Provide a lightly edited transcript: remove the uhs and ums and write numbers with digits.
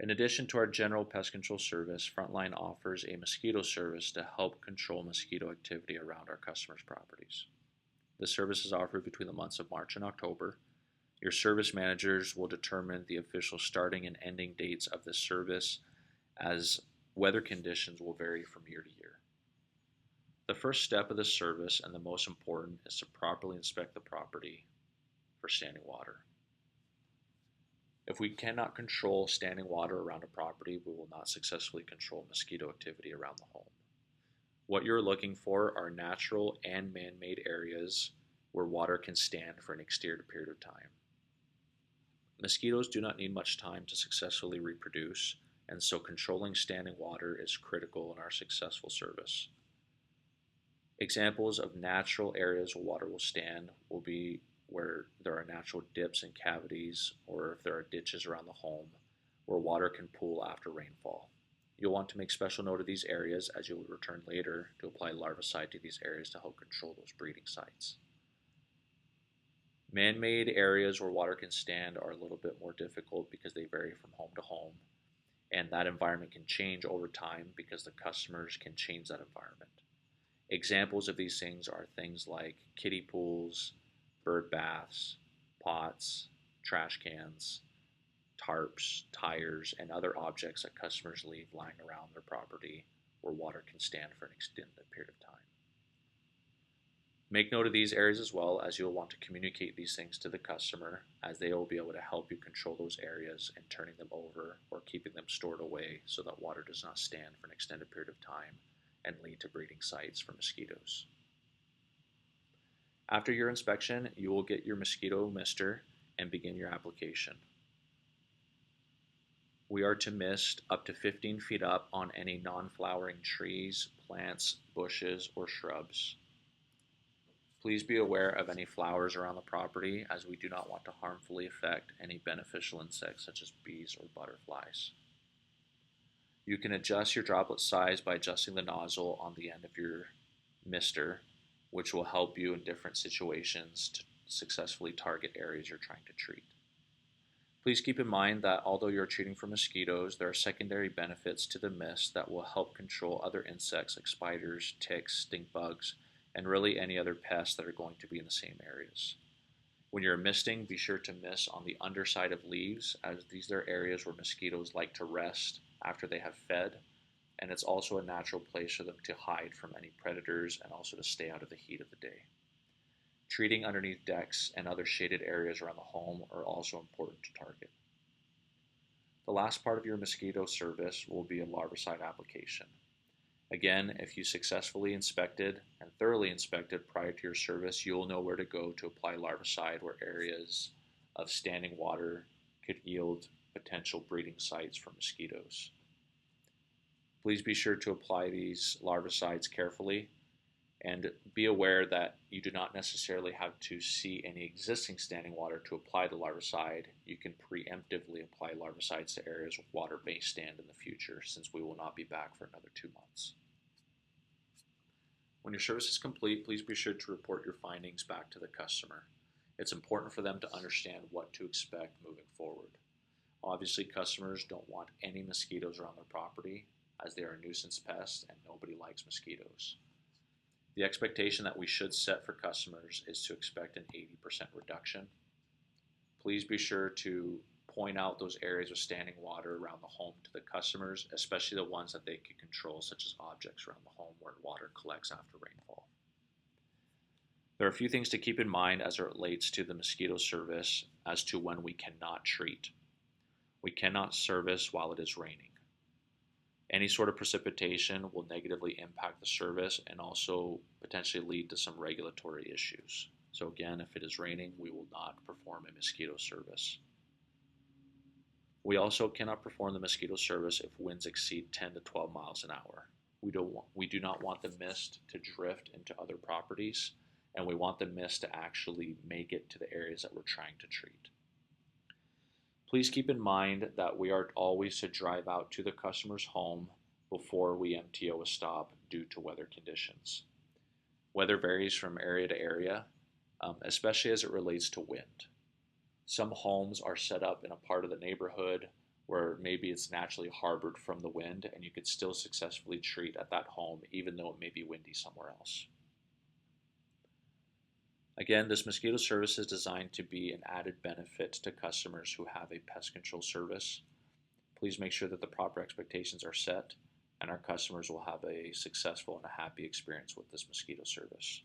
In addition to our general pest control service, Frontline offers a mosquito service to help control mosquito activity around our customers' properties. This service is offered between the months of March and October. Your service managers will determine the official starting and ending dates of this service, as weather conditions will vary from year to year. The first step of this service, and the most important, is to properly inspect the property for standing water. If we cannot control standing water around a property, we will not successfully control mosquito activity around the home. What you're looking for are natural and man-made areas where water can stand for an extended period of time. Mosquitoes do not need much time to successfully reproduce, and so controlling standing water is critical in our successful service. Examples of natural areas where water will stand will be where there are natural dips and cavities, or if there are ditches around the home where water can pool after rainfall. You'll want to make special note of these areas, as you will return later to apply larvicide to these areas to help control those breeding sites. Man-made areas where water can stand are a little bit more difficult because they vary from home to home, and that environment can change over time because the customers can change that environment. Examples of these things are things like kiddie pools, bird baths, pots, trash cans, tarps, tires, and other objects that customers leave lying around their property where water can stand for an extended period of time. Make note of these areas as well, as you'll want to communicate these things to the customer, as they will be able to help you control those areas and turning them over or keeping them stored away so that water does not stand for an extended period of time and lead to breeding sites for mosquitoes. After your inspection, you will get your mosquito mister and begin your application. We are to mist up to 15 feet up on any non-flowering trees, plants, bushes, or shrubs. Please be aware of any flowers around the property, as we do not want to harmfully affect any beneficial insects such as bees or butterflies. You can adjust your droplet size by adjusting the nozzle on the end of your mister, which will help you in different situations to successfully target areas you're trying to treat. Please keep in mind that although you're treating for mosquitoes, there are secondary benefits to the mist that will help control other insects like spiders, ticks, stink bugs, and really any other pests that are going to be in the same areas. When you're misting, be sure to mist on the underside of leaves, as these are areas where mosquitoes like to rest after they have fed, and it's also a natural place for them to hide from any predators and also to stay out of the heat of the day. Treating underneath decks and other shaded areas around the home are also important to target. The last part of your mosquito service will be a larvicide application. Again, if you successfully inspected and thoroughly inspected prior to your service, you will know where to go to apply larvicide where areas of standing water could yield potential breeding sites for mosquitoes. Please be sure to apply these larvicides carefully, and be aware that you do not necessarily have to see any existing standing water to apply the larvicide. You can preemptively apply larvicides to areas where water may stand in the future, since we will not be back for another 2 months. When your service is complete, please be sure to report your findings back to the customer. It's important for them to understand what to expect moving forward. Obviously, customers don't want any mosquitoes around their property, as they are a nuisance pest and nobody likes mosquitoes. The expectation that we should set for customers is to expect an 80% reduction. Please be sure to point out those areas of standing water around the home to the customers, especially the ones that they can control, such as objects around the home where water collects after rainfall. There are a few things to keep in mind as it relates to the mosquito service as to when we cannot treat. We cannot service while it is raining. Any sort of precipitation will negatively impact the service and also potentially lead to some regulatory issues. So again, if it is raining, we will not perform a mosquito service. We also cannot perform the mosquito service if winds exceed 10 to 12 miles an hour. We do not want the mist to drift into other properties, and we want the mist to actually make it to the areas that we're trying to treat. Please keep in mind that we are always to drive out to the customer's home before we MTO a stop due to weather conditions. Weather varies from area to area, especially as it relates to wind. Some homes are set up in a part of the neighborhood where maybe it's naturally harbored from the wind and you could still successfully treat at that home even though it may be windy somewhere else. Again, this mosquito service is designed to be an added benefit to customers who have a pest control service. Please make sure that the proper expectations are set and our customers will have a successful and a happy experience with this mosquito service.